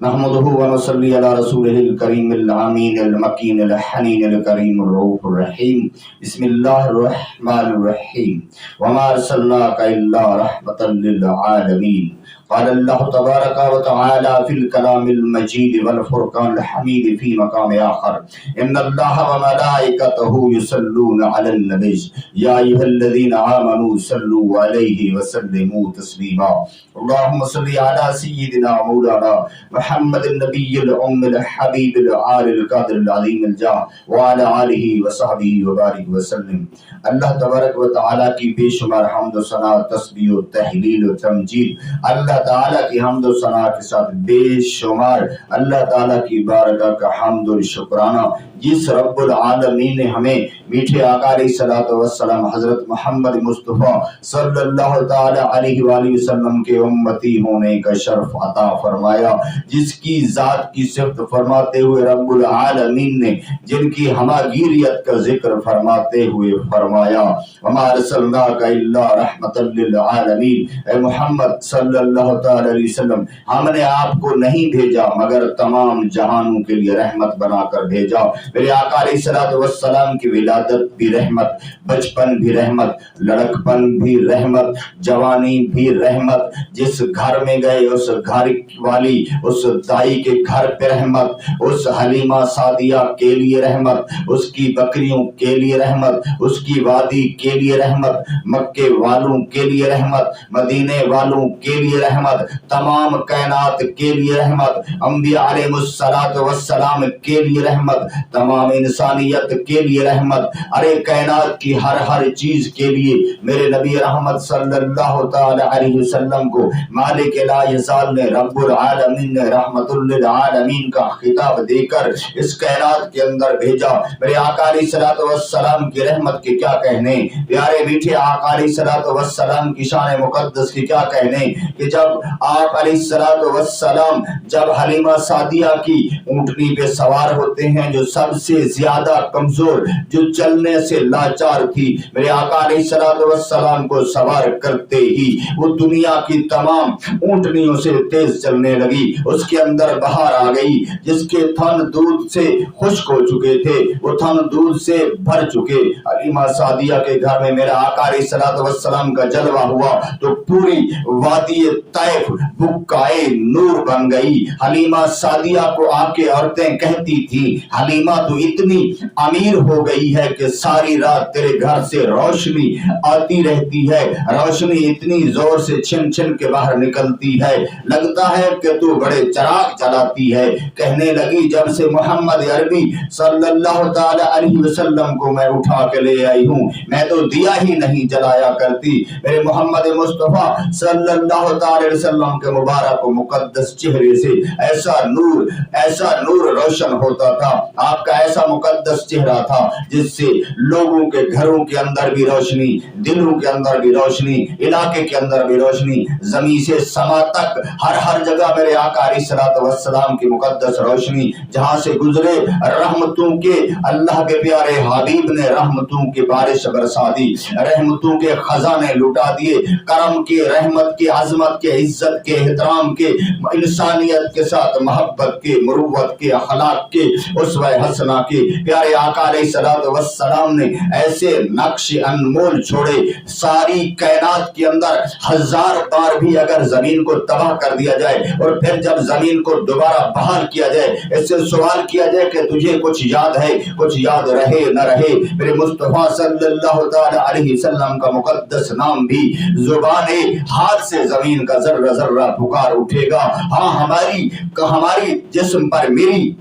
نحمده ونصلي على رسوله الكريم الامين المكين الحنين الكريم الرؤوف الرحيم بسم الله الرحمن الرحيم وما ارسلناك الا رحمة للعالمين قال الله تبارك وتعالى في الكلام المجيد والفرقان الحميد في مقام آخر إن الله وملائكته يصلون على النبي يا أيها الذين آمنوا صلوا عليه وسلموا تسليما اللهم صل على سيدنا مولانا محمد النبي الأم الحبيب العالي القادر العظيم الجاه وعلى آله وصحبه وبارك وسلم۔ اللہ تبارک و تعالیٰ کی بے شمار حمد و ثنا، تسبیح و تحلیل و تمجید، اللہ تعالیٰ کی حمد و ثنا کے ساتھ بے شمار اللہ تعالیٰ کی بارگاہ کا حمد و شکرانہ، جس رب العالمین نے ہمیں میٹھے آقا علیہ الصلوۃ والسلام حضرت محمد مصطفیٰ صلی اللہ تعالیٰ علیہ وآلہ وسلم کے امتی ہونے کا شرف عطا فرمایا، جس کی ذات کی صفت فرماتے ہوئے رب العالمین نے جن کی ہماگیریت کا ذکر فرماتے ہوئے فرمایا وما ارسلناک الا رحمۃ للعالمین، اے محمد صلی اللہ تعالیٰ علیہ وسلم، ہم نے آپ کو نہیں بھیجا مگر تمام جہانوں کے لیے رحمت بنا کر بھیجا۔ میرے آقا علیہ الصلوۃ والسلام کی ولادت بھی رحمت، بچپن بھی رحمت، لڑکپن بھی رحمت، جوانی بھی رحمت، جس گھر میں گئے اس گھر والی اس دائی کے گھر پہ رحمت، اس حلیمہ سعدیہ کے لیے رحمت، اس کی بکریوں کے لیے رحمت، اس کی وادی کے لیے رحمت، مکے والوں کے لیے رحمت، مدینے والوں کے لیے رحمت، تمام کائنات کے لیے رحمت، انبیاء علیہ السلام کے لیے رحمت، تمام انسانیت کے لیے رحمت، ارے کائنات کی ہر چیز کے لیے میرے نبی رحمت صلی اللہ تعالی علیہ وسلم کو مالک لا یزال نے رب العالمین نے رحمت للعالمین کا خطاب دے کر اس کائنات کے اندر بھیجا۔ میرے آقا علیہ الصلوۃ والسلام کی رحمت کے کیا کہنے، پیارے میٹھے آقا علیہ الصلوۃ والسلام کی شان مقدس کی کیا کہنے کہ جب آپ علیہ الصلوۃ والسلام جب حلیمہ سعدیہ کی اونٹنی پہ سوار ہوتے ہیں، جو سب سے زیادہ کمزور، جو چلنے سے لاچار تھی، میرے آقا علیہ الصلوۃ والسلام کو سوار کرتے ہی وہ دنیا کی تمام اونٹنیوں سے تیز چلنے لگی، اس کے اندر بہار آ گئی، جس کے تھن دودھ سے خشک ہو چکے تھے وہ تھن دودھ سے بھر چکے۔ حلیمہ سعدیہ کے گھر میں میرے آقا علیہ الصلوۃ والسلام کا جلوہ ہوا تو پوری وادی طیف بکائے نور بن گئی۔ حلیمہ سعدیہ کو آ کے عورتیں کہتی تھی، حلیمہ تو اتنی امیر ہو گئی ہے کہ ساری رات تیرے گھر سے روشنی آتی رہتی ہے، روشنی اتنی زور سے چھن چھن کے باہر نکلتی ہے، لگتا ہے کہ تو بڑے چراغ جلاتی ہے۔ کہنے لگی جب سے محمد عربی صلی اللہ تعالی علیہ وسلم کو میں اٹھا کے لے آئی ہوں، میں تو دیا ہی نہیں جلایا کرتی۔ میرے محمد مصطفیٰ صلی اللہ تعالی علیہ وسلم کے مبارک و مقدس چہرے سے ایسا نور روشن ہوتا تھا، آپ کا ایسا مقدس چہرہ تھا جس سے لوگوں کے گھروں کے اندر بھی روشنی، دلوں کے اندر بھی روشنی، علاقے کے اندر بھی روشنی، زمین سے سما تک ہر جگہ میرے آقا علیہ الصلوۃ والسلام کی مقدس روشنی جہاں سے گزرے، رحمتوں کے اللہ کے پیارے حبیب نے رحمتوں کی بارش برسا دی، رحمتوں کے خزانے لٹا دیے، کرم کے، رحمت کے، عظمت کے، عزت کے، احترام کے، انسانیت کے ساتھ محبت کے، مروت کے، اخلاق کے، اسوہ حسنہ کے پیارے آقا علیہ الصلوۃ والسلام نے ایسے نقش انمول چھوڑے، ساری کائنات کے اندر 1000 بار بھی اگر زمین کو تباہ کر دیا جائے اور پھر جب زمین کو دوبارہ بحال کیا جائے، اس سے سوال کیا جائے کہ تجھے کچھ یاد ہے، کچھ یاد رہے نہ رہے، میرے مصطفیٰ صلی اللہ تعالی علیہ وسلم کا مقدس نام بھی زبان حال سے زمین کا ذرہ ذرہ پکار اٹھے گا۔ ہاں ہماری جسم پر، میری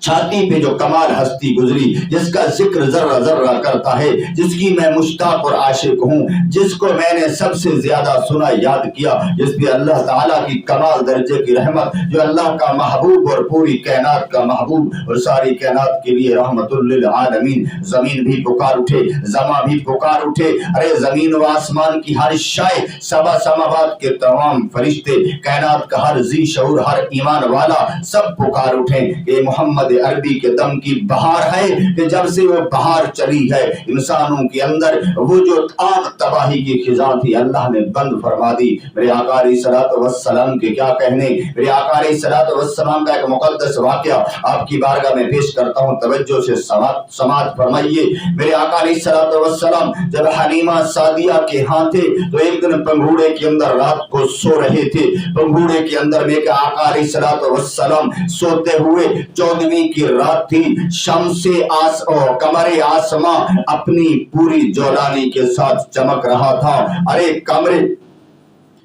چھاتی پہ جو کمال ہستی گزری، جس کا ذکر ذرہ ذرہ کرتا ہے، جس کی میں مشتاق اور عاشق ہوں، جس کو میں نے سب سے زیادہ سنا، یاد کیا، جس پہ اللہ تعالیٰ کی کمال درجے کی رحمت، جو اللہ کا محبوب اور پوری کائنات کا محبوب اور ساری کائنات کے لیے رحمت للعالمین، زمین بھی پکار اٹھے، زماں بھی پکار اٹھے، ارے زمین و آسمان کی ہر شے، سبا سماوات کے تمام فرشتے، کائنات کا ہر ذی شعور، ہر ایمان والا سب پکار اٹھیں کہ محمد مد عربی کے دم کی بہار ہے کہ جب سے وہ بہار چلی ہے انسانوں کے اندر وہ جو آگ تباہی کی خزاں تھی اللہ نے بند فرما دی۔ میرے آقا علیہ الصلوۃ والسلام کے کیا کہنے، میرے آقا علیہ الصلوۃ والسلام کا ایک مقدس واقعہ آپ کی بارگاہ میں پیش کرتا ہوں، توجہ سے سماعت فرمائیے۔ میرے آقا علیہ الصلوۃ والسلام جب حلیمہ سعدیہ کے ہاں تھے تو ایک دن پنگھوڑے کے اندر رات کو سو رہے تھے، پنگھوڑے کے اندر میں کہ آقا علیہ الصلوۃ والسلام سوتے ہوئے 14ویں کی رات تھی، شمس قمر آسماں اپنی پوری جولانی کے ساتھ چمک رہا تھا۔ ارے قمر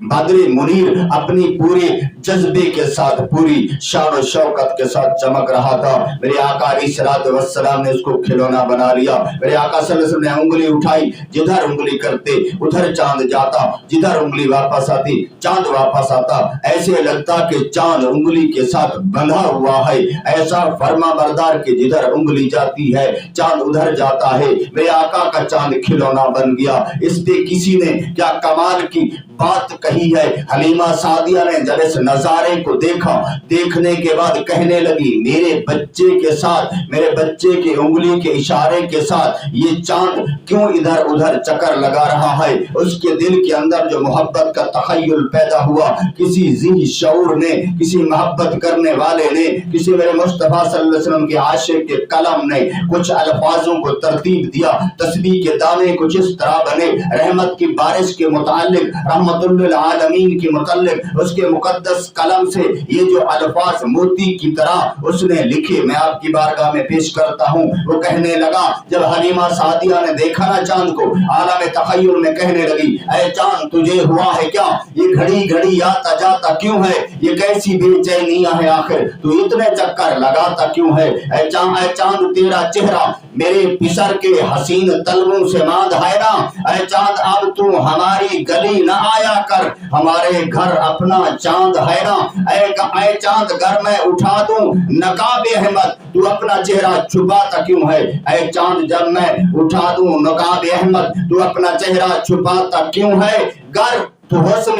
بدر منیر اپنی پورے جذبے کے ساتھ پوری شان و شوکت کے ساتھ چمک رہا تھا۔ میرے آقا علیہ الصلوۃ والسلام نے اس کو کھلونا بنا لیا۔ میرے آقا صلی اللہ علیہ وسلم نے انگلی اٹھائی، جدھر انگلی کرتے ادھر چاند جاتا، جدھر انگلی واپس آتی چاند واپس آتا، ایسے لگتا کہ چاند انگلی کے ساتھ بندھا ہوا ہے، ایسا فرما بردار کہ جدھر انگلی جاتی ہے چاند ادھر جاتا ہے۔ میرے آقا کا چاند کھلونا بن گیا۔ اس پہ کسی نے کیا کمال کی بات کہی ہے، حلیمہ سعدیہ نے جب اس نظارے کو دیکھا، دیکھنے کے بعد کہنے لگی میرے بچے کے ساتھ، میرے بچے کے انگلی کے اشارے کے ساتھ یہ چاند کیوں ادھر ادھر چکر لگا رہا ہے۔ اس کے دل کے اندر جو محبت کا تخیل پیدا ہوا، کسی ذی شعور نے، کسی محبت کرنے والے نے، کسی میرے مصطفیٰ صلی اللہ علیہ وسلم کے عاشق کے قلم نے کچھ الفاظوں کو ترتیب دیا، تسبیح کے دانے کچھ اس طرح بنے، رحمت کی بارش کے متعلق، رحمت للعالمین کے متعلق اس کے مقدس قلم سے یہ جو الفاظ موتی کی طرح اس نے لکھے، میں آپ کی بارگاہ میں پیش کرتا ہوں۔ وہ کہنے لگا، جب حلیمہ سعدیہ نے دیکھا نا چاند کو، عالم تخیل میں کہنے لگی اے چاند تجھے ہوا ہے کیا، یہ گھڑی گھڑی آتا جاتا کیوں ہے، یہ کیسی بے چینیاں ہے، آخر تو اتنے چکر لگاتا کیوں ہے، اے چاند تیرا چہرہ میرے پسر کے حسین طلبوں سے ماند ہے نا، اے چاند اب تو ہماری گلی نہ آیا کر، ہمارے گھر اپنا چاند ہے نا، اے چاند گر میں اٹھا دوں نقاب احمد تو اپنا چہرہ چھپاتا کیوں ہے، اے چاند جب میں اٹھا دوں نقاب احمد تو اپنا چہرہ چھپاتا کیوں ہے، گر تو حسن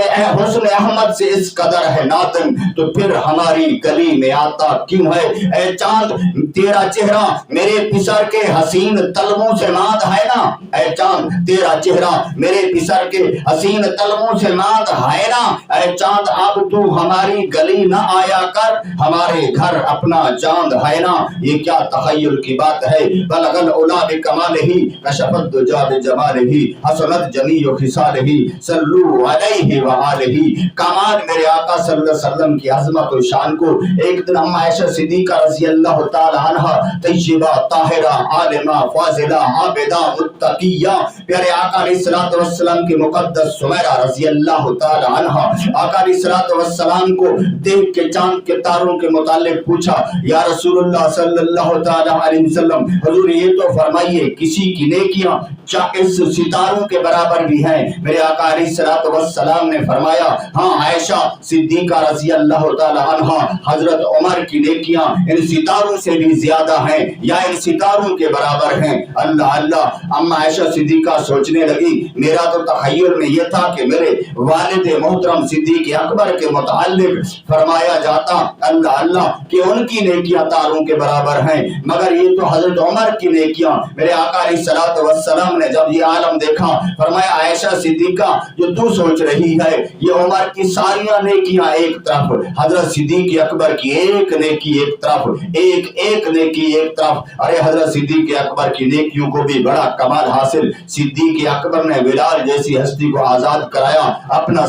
احمد سے اس قدر ہے نادم تو پھر ہماری گلی میں آتا کیوں ہے، اے چاند تیرا چہرہ میرے پسر کے حسین طلبوں سے ماند ہے نا، اے چاند تیرا چہرہ میرے پسر کے حسین طلبوں سے ماند ہے نا، اے چاند اب تو ہماری گلی نہ آیا کر، ہمارے گھر اپنا چاند ہے نا۔ یہ کیا تخیل کی بات ہے، بلغ العلا بکمالہ کشف الدجی بجمالہ حسنت جمیع خصالہ صلوا علیہ وآلہ۔ کمال میرے آقا صلی اللہ علیہ وسلم کی عظمت و شان کو ایک دن اما عائشہ صدیقہ رضی اللہ تعالی عنہ، طیبہ طاہرہ عالمہ فاضلہ عابدہ متقیہ، پیارے آقا علیہ الصلوۃ والسلام کی مقدس سمیرہ رضی اللہ تعالی عنہ، آقا علیہ الصلوۃ والسلام کو دیکھ کے چاند کے تاروں کے متعلق پوچھا، یا رسول اللہ صلی اللہ تعالی علیہ وسلم حضور یہ تو فرمائیے کسی کی نیکیاں کیا اس ستاروں کے برابر بھی ہیں؟ میرے آقا علیہ الصلوۃ والسلام نے فرمایا ہاں عائشہ صدیقہ رضی اللہ تعالی عنہ، حضرت عمر کی نیکیاں ان ستاروں سے بھی زیادہ ہیں یا ان ستاروں کے برابر ہیں۔ اللہ اللہ، اما عائشہ صدیقہ سوچنے لگی میرا تو تخیل میں یہ تھا کہ میرے والد محترم صدیق اکبر کے متعلق فرمایا جاتا اللہ اللہ کہ ان کی نیکیاں تاروں کے برابر ہیں، مگر یہ تو حضرت عمر کی نیکیاں۔ میرے آقا علیہ الصلوۃ والسلام نے جب یہ عالم دیکھا فرمایا عائشہ صدیقہ جو تو سوچ رہی ہے یہ عمر کی ساریاں نیکیاں ایک طرف، حضرت صدیق اکبر کی ایک نیکی ایک طرف، ایک نیکی ایک طرف۔ ارے حضرت صدیق اکبر کی نیکیوں کو بھی بڑا کمال حاصل، صدیق اکبر نے بلال جیسی ہستی کو آزاد کرایا، اپنا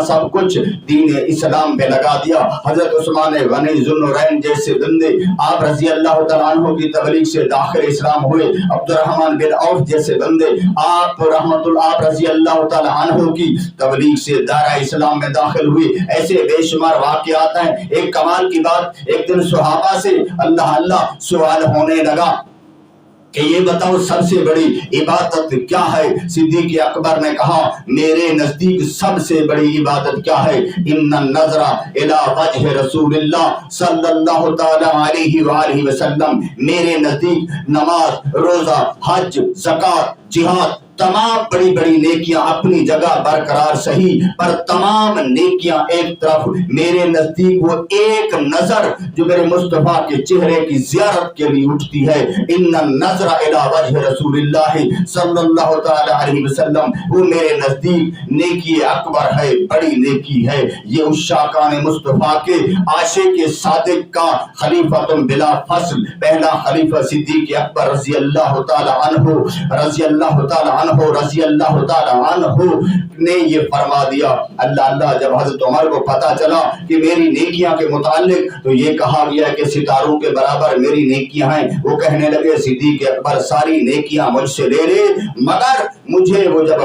سب کچھ دین اسلام پہ لگا دیا۔ حضرت عثمان غنی ذوالنورین جیسے بندے آپ رضی اللہ تعالیٰ عنہ کی تبلیغ سے داخل اسلام ہوئے، عبد الرحمن بن عوف جیسے بندے آپ رضی اللہ تعالیٰ عنہ کی تبلیغ سے دائرہ اسلام میں داخل ہوئے۔ ایسے بے شمار واقعات ہیں۔ ایک کمال کی بات، ایک دن صحابہ سے اللہ اللہ سوال ہونے لگا کہ یہ بتاؤ سب سے بڑی عبادت کیا ہے؟ صدیق اکبر نے کہا میرے نزدیک سب سے بڑی عبادت کیا ہے؟ ان النظر الی وجہ رسول اللہ صلی اللہ تعالی علیہ وآلہ وسلم، میرے نزدیک نماز، روزہ، حج، زکوٰۃ، جہاد، تمام بڑی بڑی نیکیاں اپنی جگہ برقرار صحیح، پر تمام نیکیاں ایک طرف، میرے نزدیک وہ ایک نظر جو میرے مصطفیٰ کے چہرے کی زیارت کے لیے اٹھتی ہے، ان النظر الی وجہ رسول اللہ صلی اللہ تعالی علیہ وسلم، وہ میرے نزدیک نیکی اکبر ہے، بڑی نیکی ہے۔ یہ عشاقان مصطفیٰ کے عاشق صادق کا خلیفۃ بلا فصل پہلا خلیفہ صدیق اکبر رضی اللہ تعالی عنہ رضی اللہ تعالی عنہ رضی اللہ تعالی عنہ نے یہ فرما دیا۔ اللہ جب حضرت عمر کو پتا چلا کہ میری نیکیاں کے متعلق تو یہ کہا گیا کہ ستاروں کے برابر میری نیکیاں ہیں، وہ کہنے لگے صدیق اکبر ساری نیکیاں مجھ سے لے لے، مگر مجھے وہ جب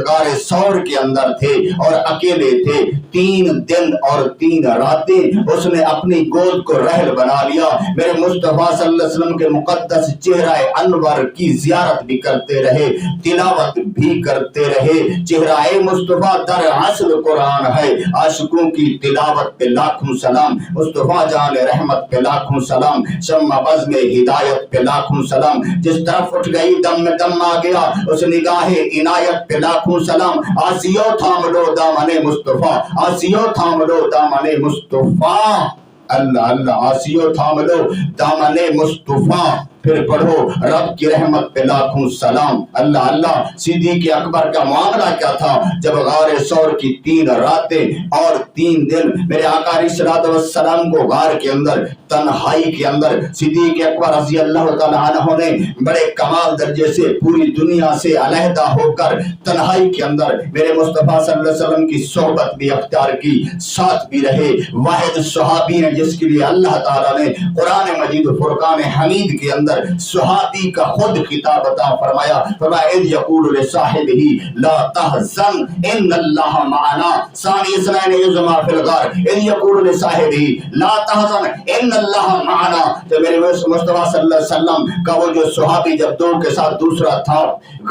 غار ثور کے اندر تھے اور اکیلے تھے 3 دن اور 3 راتیں اس نے اپنی گود کو رحل بنا لیا، میرے مصطفیٰ صلی اللہ علیہ وسلم کے مقدس چہرہ انور کی زیارت بھی کرتے رہے، تلاوت بھی کرتے رہے۔ چہرہ مصطفیٰ در اصل قرآن ہے، عاشقوں کی تلاوت پہ لاکھوں سلام، مصطفیٰ جان رحمت پہ لاکھوں سلام، شمع بز میں ہدایت پہ لاکھوں سلام، جس طرف اٹھ گئی دم میں دم آ گیا اس نگاہ عنایت پہ لاکھوں سلام، آسیو تھام لو دامن مصطفیٰ، آسیو تھام لو دامن مصطفیٰ، اللہ آسیو تھام لو دامن مصطفیٰ۔ پھر پڑھو رب کی رحمت پہ لاکھوں سلام، اللہ صدیق اکبر کا معاملہ کیا تھا جب غار ثور کی 3 راتیں اور 3 دن میرے آقا علیہ الصلوۃ والسلام کو غار کے اندر تنہائی کے اندر صدیق اکبر رضی اللہ تعالی عنہ نے بڑے کمال درجے سے پوری دنیا سے علیحدہ ہو کر تنہائی کے اندر میرے مصطفیٰ صلی اللہ علیہ وسلم کی صحبت بھی اختیار کی، ساتھ بھی رہے۔ واحد صحابی ہیں جس کے لیے اللہ تعالیٰ نے قرآن مجید فرقان حمید کے اندر صحابی کا خود خطاب عطا فرمایا، اذ یقول لصاحبہ لا تحزن ان اللہ معنا، ثانی اثنین اذ ہما فی الغار، اذ یقول لصاحبہ لا تحزن ان اللہ معنا۔ تو میرے مصطفیٰ صلی اللہ علیہ وسلم کا وہ جو صحابی جب 2 کے ساتھ دوسرا تھا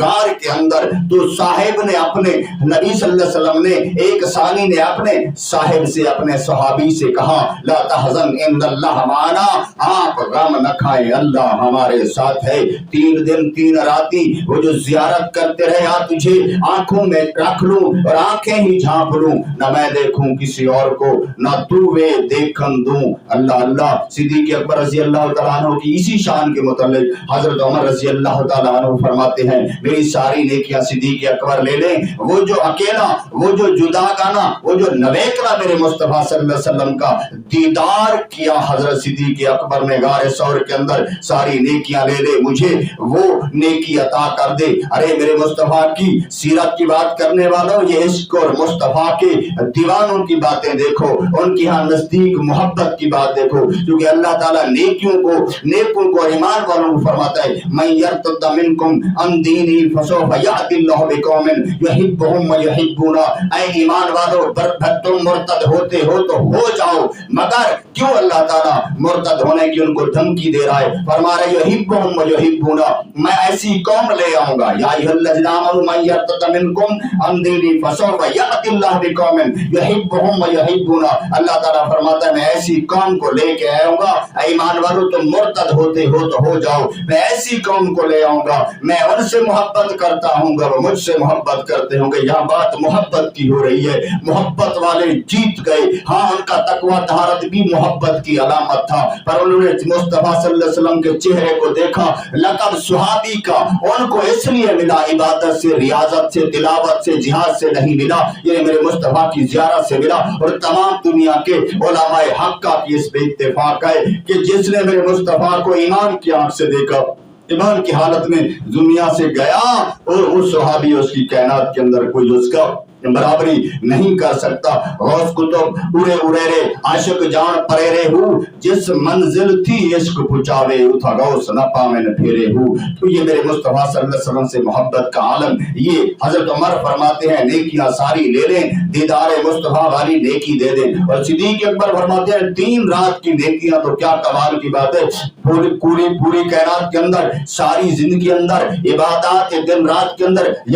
غار کے اندر، تو صاحب نے اپنے نبی صلی اللہ علیہ وسلم نے ایک ثانی نے اپنے صاحب سے اپنے صحابی سے کہا لا تحزن ان اللہ معنا، آپ غم نہ کھائیں اللہ ہمارے ساتھ ہے۔ 3 دن 3 راتی وہ جو زیارت کرتے رہے، تجھے آنکھوں میں رکھ لوں اور آنکھیں ہی جھانپ لوں، نہ میں دیکھوں کسی اور کو نہ تو وے دیکھن دوں۔ اللہ صدیق اکبر رضی اللہ تعالیٰ عنہ کی اسی شان کے متعلق حضرت عمر رضی اللہ تعالیٰ عنہ فرماتے ہیں میری ساری نیکیاں صدیق اکبر لے لیں، وہ جو اکیلا، وہ جو جدا گانا، وہ جو نویکلا میرے مصطفیٰ صلی اللہ علیہ وسلم کا دیدار کیا حضرت صدیق اکبر نے غار ثور کے اندر، ساری نیکیاں لے لے، مجھے وہ نیکی عطا کر دے۔ ارے میرے مصطفیٰ کی سیرت کی بات کرنے والوں، یہ عشق اور مصطفیٰ کے دیوانوں کی باتیں دیکھو، ان کی ہاں نزدیک محبت کی بات دیکھو، کیونکہ اللہ تعالیٰ نیکوں کو ایمان والوں کو فرماتا ہے من یرتد منکم عن دینہ فسوف یأتی اللہ بقوم یحبہم ویحبون، اے ایمان والو تم مرتد ہوتے ہو تو ہو جاؤ، مگر کیوں اللہ تعالیٰ مرتد ہونے کی ان کو دھمکی دے رہا ہے؟ فرما رہے یحبہم ویحبون، میں ایسی قوم لے آؤں گا، یا ایھا الذین آمنوا من یرتد منکم عن دینہ فسوف یأتی اللہ بقوم یحبہم ویحبون، اللہ تعالیٰ فرماتا ہے میں ایسی قوم کو لے کے آؤں گا، ایمان والو تم مرتد ہوتے ہو تو ہو جاؤ، میں ایسی قوم کو لے آؤں گا، میں ان سے محبت کرتا ہوں گا، وہ مجھ سے محبت کرتے ہوں گے۔ یہاں بات محبت کی ہو رہی ہے، محبت والے جیت گئے۔ ہاں ان کا تقوی طہارت بھی محبت کی علامت تھا، پر انہوں نے مصطفیٰ صلی اللہ علیہ وسلم کے چہرے کو دیکھا۔ لقب صحابی کا ان کو اس لیے ملا عبادت سے، ریاضت سے، تلاوت سے، جہاد سے نہیں ملا، یہ میرے مصطفیٰ کی زیارت سے ملا۔ اور تمام دنیا کے علماء حق کا اس پہ اتفاق ہے کہ جس نے میرے مصطفیٰ کو ایمان کی آنکھ سے دیکھا، ایمان کی حالت میں دنیا سے گیا، اور اس صحابی اس کی کائنات کے اندر کوئی اس کا برابری نہیں کر سکتا۔ غوث کتب اڑے اڑیرے عاشق جان پریرے ہو، جس منزل تھی عشق پچاوے اتھا غوث نہ پامن پھیرے ہو۔ تو یہ میرے مصطفیٰ صلی اللہ علیہ وسلم سے محبت کا عالم، یہ حضرت عمر فرماتے ہیں نیکیاں ساری لے لیں، دیدار مصطفیٰ والی نیکی دے دیں۔ اور صدیق اکبر فرماتے ہیں 3 رات کی نیکیاں تو کیا کمال کی بات ہے، پوری کائنات کے اندر، ساری زندگی اندر عبادات دن رات کے اندر،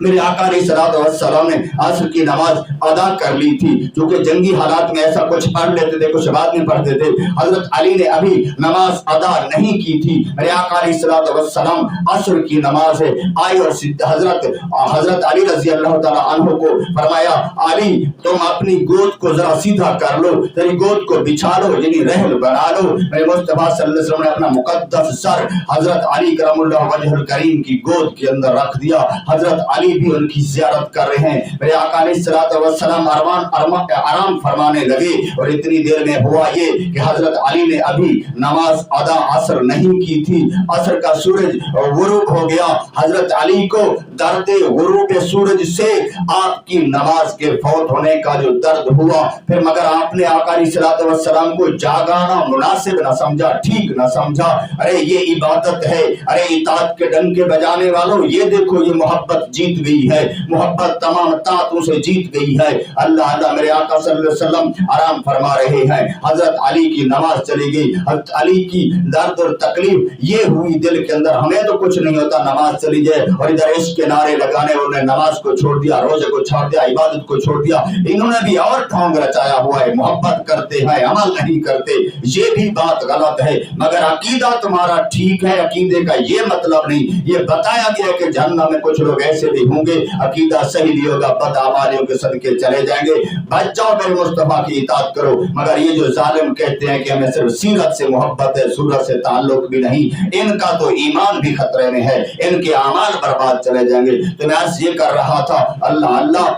میرے آقا علیہ الصلوۃ والسلام نے عصر کی نماز ادا کر لی تھی، چونکہ جنگی حالات میں ایسا کچھ پڑھ لیتے تھے، کچھ بعد میں پڑھتے تھے۔ حضرت علی نے ابھی نماز ادا نہیں کی تھی، میرے آقا علیہ الصلوۃ والسلام عصر کی نماز ہے آئی اور حضرت علی رضی اللہ تعالی عنہ کو فرمایا، علی تم اپنی گود کو ذرا سیدھا کر لو، تیری گود کو بچھا لو، یعنی رحل بنا لو۔ میرے مصطفیٰ صلی اللہ علیہ وسلم نے اپنا مقدس سر حضرت علی کرم اللہ وجہ الکریم کی گود کے اندر رکھ دیا۔ حضرت علی بھی ان کی زیارت کر رہے ہیں۔ میرے آقا علیہ الصلوۃ والسلام آرام فرمانے لگے، اور اتنی دیر میں ہوا یہ کہ حضرت علی نے ابھی نماز ادا عصر نہیں کی تھی، عصر کا سورج غروب ہو گیا۔ حضرت علی کو درد غروب سورج سے آپ کی نماز کے فوت ہونے کا جو درد ہوا، پھر مگر آپ نے آقا علیہ الصلوۃ والسلام کو جاگانا مناسب نہ سمجھا، ٹھیک نہ سمجھا۔ ارے یہ عبادت ہے، ارے اطاعت کے ڈنکے بجانے والوں یہ دیکھو، یہ محبت جیت گئی ہے، محبت تمام طاقتوں سے جیت گئی ہے۔ اللہ اللہ، میرے آقا صلی اللہ علیہ وسلم آرام فرما رہے ہیں، حضرت علی کی نماز چلی گئی۔ حضرت علی کی درد اور تکلیف یہ ہوئی دل کے اندر، ہمیں تو کچھ نہیں ہوتا نماز چلی جائے، اور ادھر عشق کے نعرے لگانے، انہوں نے نماز کو چھوڑ دیا، روزے کو چھوڑ دیا، عبادت کو چھوڑ دیا۔ انہوں نے بھی اور ڈھونگ رچایا ہوا ہے، محبت کرتے ہیں عمل نہیں کرتے، یہ بھی بات غلط ہے۔ مگر عقیدہ تمہارا ٹھیک ہے، عقیدے کا یہ مطلب نہیں، یہ بتایا گیا کہ جہنم میں کچھ لوگ ایسے بھی ہوں گے، عقیدہ صحیح نہیں ہوگا، بد اعمالیوں کے صدقے چلے جائیں گے۔ بچ جاؤ، میرے مصطفیٰ کی اطاعت کرو۔ مگر یہ جو ظالم کہتے ہیں کہ ہمیں صرف سیرت سے محبت ہے، سورت سے تعلق بھی نہیں، ان کا تو ایمان بھی خطرے میں ہے، ان کے اعمال برباد چلے جائیں گے۔ تو میں عرض یہ کر رہا تھا، اللہ اللہ،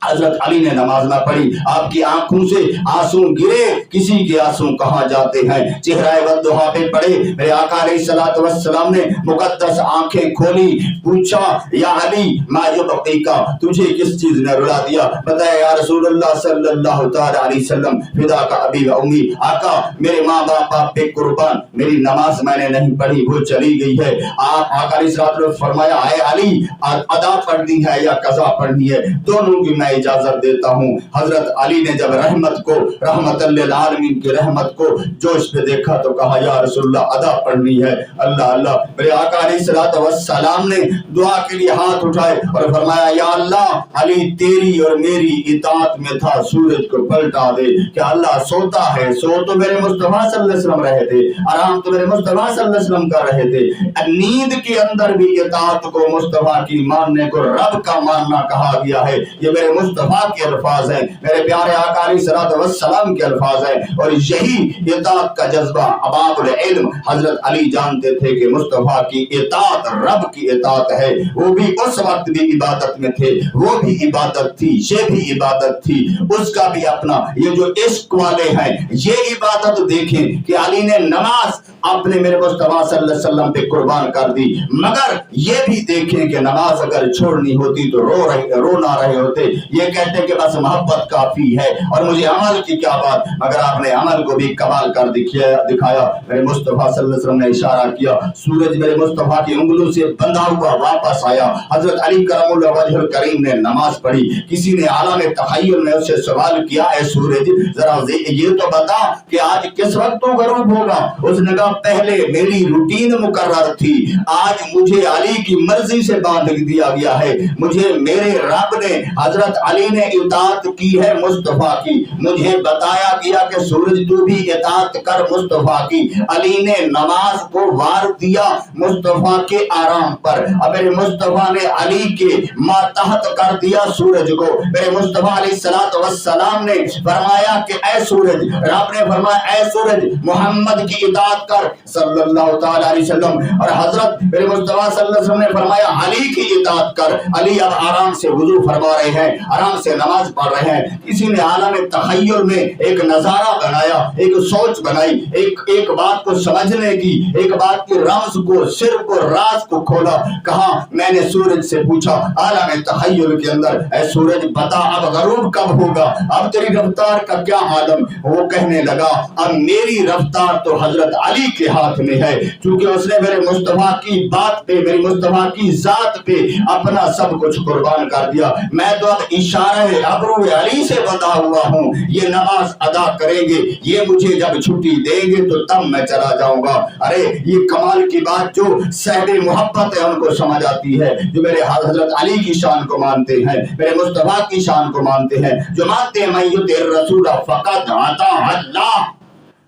حضرت علی نے نماز نہ پڑھی، آپ کی آنکھوں سے آنسو گرے، کسی کے آنسو کہاں جاتے ہیں۔ چہرہ والضحیٰ پہ پڑھے، میرے آقا علیہ الصلوۃ والسلام نے مقدس آنکھیں کھولی، پوچھا یا علی ما یبقیک، تجھے کس چیز نے رلا دیا؟ بتایا یا رسول اللہ صلی اللہ تعالی علیہ وسلم فداک ابی و امی، آقا میرے ماں باپ پہ قربان، میری نماز میں نے نہیں پڑھی، وہ چلی گئی ہے۔ آپ آقا علیہ الصلوۃ والسلام فرمایا، اے علی ادا پڑھنی ہے یا قضا پڑھنی ہے؟ دونوں کی میں اجازت دیتا ہوں۔ حضرت علی نے جب رحمت کو، رحمت للعالمین کی رحمت کو جوش پہ دیکھا تو کہا یا رسول اللہ ادا پڑھنی ہے۔ اللہ اللہ، میرے آقا علیہ الصلوۃ والسلام نے دعا کے لیے ہاتھ اٹھائے اور فرمایا یا اللہ، علی تیری اور میری اطاعت میں تھا، سورج کو پلٹا دے۔ کہ اللہ سوتا ہے، سو تو میرے مصطفیٰ صلی اللہ علیہ وسلم رہے تھے، آرام تو میرے مصطفیٰ صلی اللہ علیہ وسلم کر رہے تھے، نیند کے اندر بھی اطاعت کو مصطفیٰ کی ماننے کو رب کا ماننا کہا گیا ہے۔ یہ میرے مصطفیٰ کے الفاظ ہیں، میرے پیارے آقا علیہ الصلوۃ والسلام کے الفاظ ہیں، اور یہی اطاعت کا جذبہ اباب العلم حضرت علی جانتے تھے کہ مصطفیٰ کی اطاعت رب کی اطاعت ہے۔ وہ بھی اس وقت بھی عبادت میں تھے، وہ بھی عبادت تھی، یہ بھی عبادت تھی، اس کا بھی اپنا۔ یہ جو عشق والے ہیں یہ عبادت دیکھیں کہ علی نے نماز اپنے میرے مصطفیٰ صلی اللہ علیہ وسلم پہ قربان کر دی، مگر یہ بھی دیکھیں کہ نماز اگر چھوڑنی ہوتی تو رو نہ رہے ہوتے، یہ کہتے کہ بس محبت کافی ہے اور مجھے عمل کی کیا بات، مگر آپ نے عمل کو بھی کمال کر دکھایا۔ میرے مصطفیٰ صلی اللہ علیہ وسلم نے اشارہ کیا، سورج میرے مصطفیٰ کی انگلوں سے بندھا ہوا واپس آیا۔ حضرت علی کرم اللہ وجہ الکریم نے نماز پڑھی، کسی نے عالم تخیل میں اس سے سوال کیا، اے سورج ذرا یہ تو بتا کہ آج کس وقت تو غروب ہوگا؟ اس نے کہا پہلے میری روٹین مقرر تھی، آج مجھے علی کی مرضی سے باندھ دیا گیا ہے، مجھے میرے رب نے، حضرت علی نے اطاعت کی ہے مصطفیٰ کی، مجھے بتایا گیا کہ سورج تو بھی اطاعت کر مصطفیٰ کی۔ علی نے نماز کو وار دیا مصطفیٰ کے آرام پر، اب میرے مصطفیٰ نے علی کے ماتحت کر دیا سورج کو۔ میرے مصطفیٰ علیہ الصلوۃ والسلام نے فرمایا کہ اے سورج، رب نے فرمایا اے سورج محمد کی اطاعت کر صلی اللہ تعالی علیہ وسلم، اور حضرت میرے مصطفیٰ صلی اللہ علیہ وسلم نے فرمایا علی کی اطاعت کر۔ علی اب آرام سے وضو فرما رہے ہیں، آرام سے نماز پڑھ رہے ہیں، کسی نے عالم تخیل میں ایک نظارہ بنایا، ایک سوچ بنائی، ایک بات کو سمجھنے کی، ایک بات کے رمز کو، سر کو، راز کو کھولا، کہا میں نے سورج سے پوچھا، عالم تخیل کے اندر اندر اے سورج بتا اب غروب کب ہوگا، اب تیری رفتار کا کیا عالم؟ وہ کہنے لگا اب میری رفتار تو حضرت علی کے ہاتھ میں ہے، چونکہ اس نے میرے مصطفیٰ کی بات پہ، میری مصطفیٰ کی ذات پہ اپنا سب کچھ قربان کر دیا، میں تو اب اشارہ ابرو علی سے بندھا ہوا ہوں، یہ نماز ادا کریں گے، یہ مجھے جب چھٹی دیں گے تو تب میں چلا جاؤں گا۔ ارے یہ کمال کی بات جو صاحب محبت ہے ان کو سمجھ آتی ہے، جو میرے حضرت علی کی شان کو مانتے ہیں، میرے مصطفیٰ کی شان کو مانتے ہیں، جو مانتے ہیں من یطع الرسول فقد اطاع اللہ،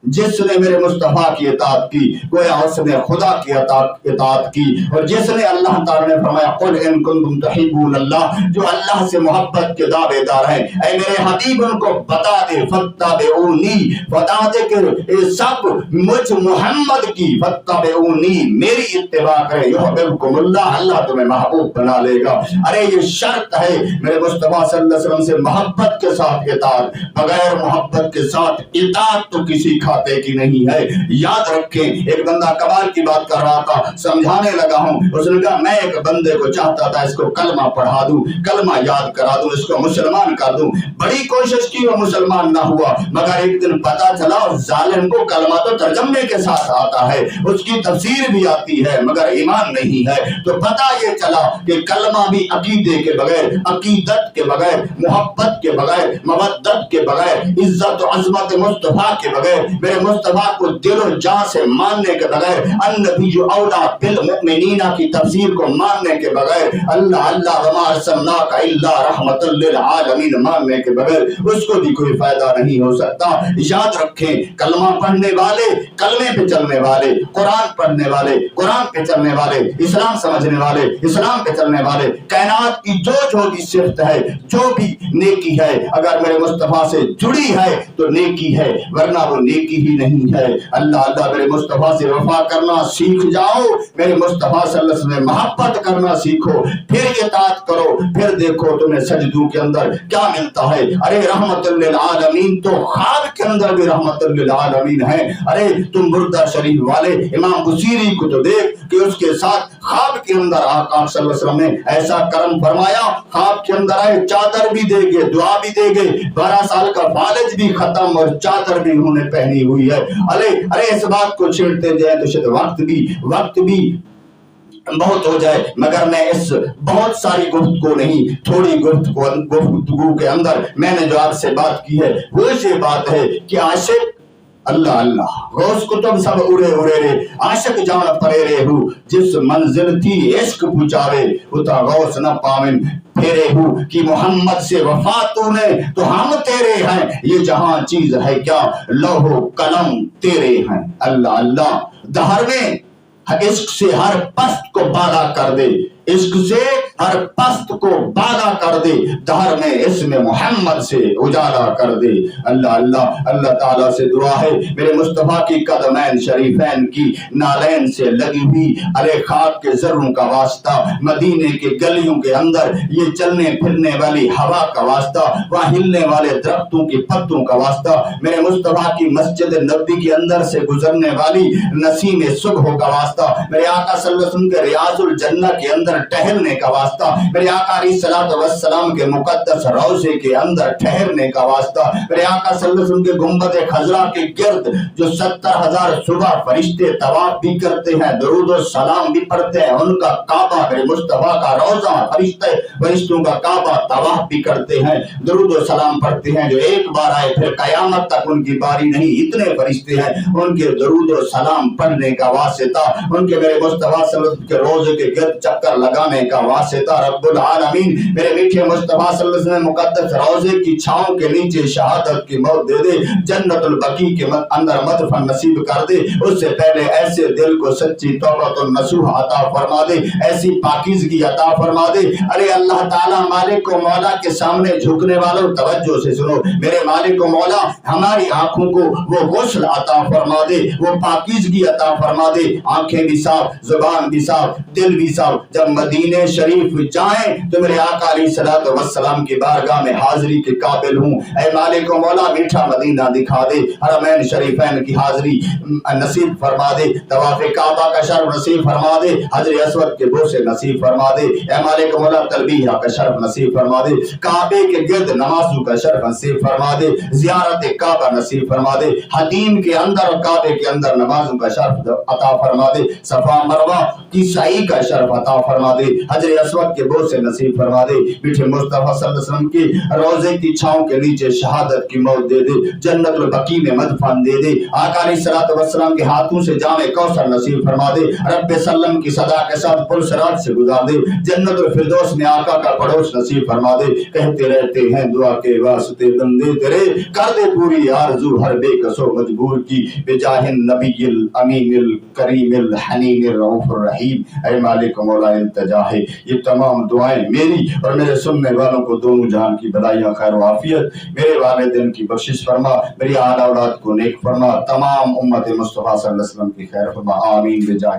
جس نے میرے مصطفیٰ کی اطاعت کی گویا اس نے خدا کی اطاعت کی، اور جس نے اللہ تعالیٰ نے فرمایا قل ان کنتم تحبون اللہ، جو اللہ سے محبت کے دعوے دار ہیں، اے میرے حبیب ان کو بتا دے فاتبعونی، بتا دے کہ سب مجھ محمد کی فاتبعونی، میری اتباع کرے یحببکم اللہ، اللہ تمہیں محبوب بنا لے گا۔ ارے یہ شرط ہے میرے مصطفیٰ صلی اللہ علیہ وسلم سے محبت کے ساتھ اطاعت، بغیر محبت کے ساتھ اطاعت تو کسی کھاتے کی نہیں ہے۔ یاد رکھیں ایک بندہ کمال کی بات کر رہا تھا، سمجھانے لگا ہوں، اس نے کہا میں ایک بندے کو چاہتا تھا اس کو کلمہ پڑھا دوں، کلمہ یاد کرا دوں، اس کو مسلمان کر دوں، بڑی کوشش کی وہ مسلمان نہ ہوا، مگر ایک دن پتا چلا اس ظالم کو کلمہ تو ترجمے کے ساتھ آتا ہے، اس کی تفسیر بھی آتی ہے مگر ایمان نہیں ہے، تو پتا یہ چلا کہ کلمہ بھی عقیدے کے بغیر، عقیدت کے بغیر، محبت کے بغیر، مودت کے بغیر، عزت و عظمت مصطفیٰ کے بغیر، میرے مصطفیٰ کو دل و جان سے ماننے کے بغیر، النبی اولیٰ بالمؤمنین کی تفسیر کو ماننے کے بغیر، اللہ اللہ وما ارسلناک الا رحمۃ للعالمین ماننے کے بغیر اس کو بھی کوئی فائدہ نہیں ہو سکتا۔ یاد رکھیں کلمہ پڑھنے والے، کلمے پہ چلنے والے، قرآن پڑھنے والے، قرآن پہ چلنے والے، اسلام سمجھنے والے، اسلام پہ چلنے والے، کائنات کی جو بھی صفت ہے، جو بھی نیکی ہے، اگر میرے مصطفیٰ سے جڑی ہے تو نیکی ہے، ورنہ وہ نیکی ہی نہیں ہے۔ اللہ اللہ میرے مصطفیٰ سے وفا کرنا سیکھ جاؤ، میرے مصطفیٰ صلی اللہ علیہ وسلم محبت کرنا سیکھو، پھر اطاعت کرو، پھر دیکھو تمہیں سجدوں کے اندر کیا ملتا ہے۔ ارے رحمت للعالمین تو خواب کے اندر بھی رحمت للعالمین ہے۔ ارے تم بردہ شریف والے امام بصیری کو تو دیکھ کہ اس کے ساتھ خواب کے اندر آقا صلی اللہ علیہ وسلم نے ایسا کرم فرمایا، خواب کے اندر آئے چادر بھی دے گے، دعا بھی دے گے، 12 سال کا فالج بھی ختم اور چادر بھی انہوں نے پہنی ہوئی ہے۔ ارے اس بات کو چھیڑتے جائیں تو شاید وقت بھی بہت ہو جائے، مگر میں اس بہت ساری گفتگو نہیں، تھوڑی گفتگو کے اندر میں نے جو آپ سے بات کی ہے وہ یہ بات ہے کہ عاشق اللہ اللہ غوث کتب سب اڑے اڑے رے، عاشق جان پرے رے ہو، جس منزل تھی عشق پہنچاوے اتا غوث نہ پاون پھیرے ہو، کہ محمد سے وفا تو نے تو ہم تیرے ہیں، یہ جہاں چیز ہے کیا لوح و قلم تیرے ہیں۔ اللہ اللہ دہر میں عشق سے ہر پست کو بالا کر دے، عشق سے ہر پست کو بالا کر دے، دہر میں اسم محمد سے اجالا کر دے۔ اللہ اللہ اللہ تعالیٰ سے دعا ہے میرے مصطفیٰ کی قدمین شریفین کی نالین سے لگی ہوئی ارے خاک کے ذروں کا واسطہ، مدینے کے گلیوں کے اندر یہ چلنے پھرنے والی ہوا کا واسطہ، وہاں ہلنے والے درختوں کے پتوں کا واسطہ، میرے مصطفیٰ کی مسجد نبوی کے اندر سے گزرنے والی نسیم صبح کا واسطہ، میرے آقا صلی اللہ علیہ وسلم کے ریاض الجنہ کے اندر ٹہلنے کا واسطہ، میرے آقا علیہ الصلوۃ والسلام کے مقدس روضے کے اندر ٹھہرنے کا واسطہ، میرے آقا صلی اللہ علیہ وسلم کے گنبد خضرا کے گرد جو 70,000 صبح فرشتے طواف بھی کرتے ہیں، درود و سلام بھی پڑھتے ہیں، ان کا کعبہ میرے مصطفیٰ کا روضہ، فرشتوں کا کعبہ طواف بھی کرتے ہیں، درود و سلام پڑھتے ہیں، جو ایک بار آئے پھر قیامت تک ان کی باری نہیں، اتنے فرشتے ہیں، ان کے درود و سلام پڑھنے کا واسطہ، ان کے میرے مصطفیٰ صلی اللہ علیہ وسلم کے روضے کے گرد چکر لگانے کا واسطہ رب العالمین میرے میٹھے مصطفیٰ صلی اللہ علیہ وسلم مقدس روضے کی چھاؤں کے نیچے شہادت کی موت دے دے، جنت البقیع کے اندر مدفن نصیب کر دے، اس سے پہلے ایسے دل کو سچی توبۃ النصوح عطا فرما دے، ایسی پاکیزگی عطا فرما دے۔ ارے اللہ تعالیٰ مالک و مولا کے سامنے جھکنے والوں توجہ سے سنو، میرے مالک و مولا ہماری آنکھوں کو وہ غسل عطا فرما دے، وہ پاکیزگی عطا فرما دے، آنکھیں بھی صاف، زبان بھی صاف، دل بھی صاف، جب مدینے شریف جائیں تو میرے آقا علیہ الصلوۃ والسلام کی بارگاہ میں حاضری کے قابل ہوں۔ اے مالک و مولا میٹھا مدینہ دکھا دے، حرمین شریفین کی حاضری نصیب فرما دے، طواف کعبہ کا شرف نصیب فرما دے، حجر اسود کے بوسے نصیب فرما دے، اے مالک و مولا تلبیہ کا شرف نصیب فرما دے، کعبے کے گرد نمازوں کا شرف نصیب فرما دے، زیارت کعبہ نصیب فرما دے، حدیم کے اندر اور کعبے کے اندر نمازوں کا شرف عطا فرما دے، صفا مروہ کی سعی کا شرف عطا فرما دے، حجر اسود کے بوسے نصیب فرما دے، میٹھے مصطفیٰ صلی اللہ علیہ وسلم کی روزے کی چھاؤں کے نیچے شہادت کی موت دے دے، جنت البقیع میں مدفن دے دے، آقا علیہ الصلوۃ والسلام کے ہاتھوں سے جام کوثر نصیب فرما دے، رب سلم کی صدا کے ساتھ پل صراط سے گزار دے، جنت الفردوس میں آقا کا پڑوس نصیب فرما دے۔ کہتے رہتے ہیں دعا کے واسطے بندے تیرے، کر دے پوری آرزو ہر بے کس و مجبور کی، بجاہ النبی الامین الکریم الحنین الرؤوف الرحیم۔ اے مالک و مولا التجا ہے، یہ تمام دعائیں میری اور میرے سننے والوں کو دونوں جہان کی بلائیاں خیر و عافیت، میرے والدین کی بخشش فرما، میری آل اولاد کو نیک فرما، تمام امت مصطفیٰ صلی اللہ علیہ وسلم کی خیر فرما، آمین بجاہ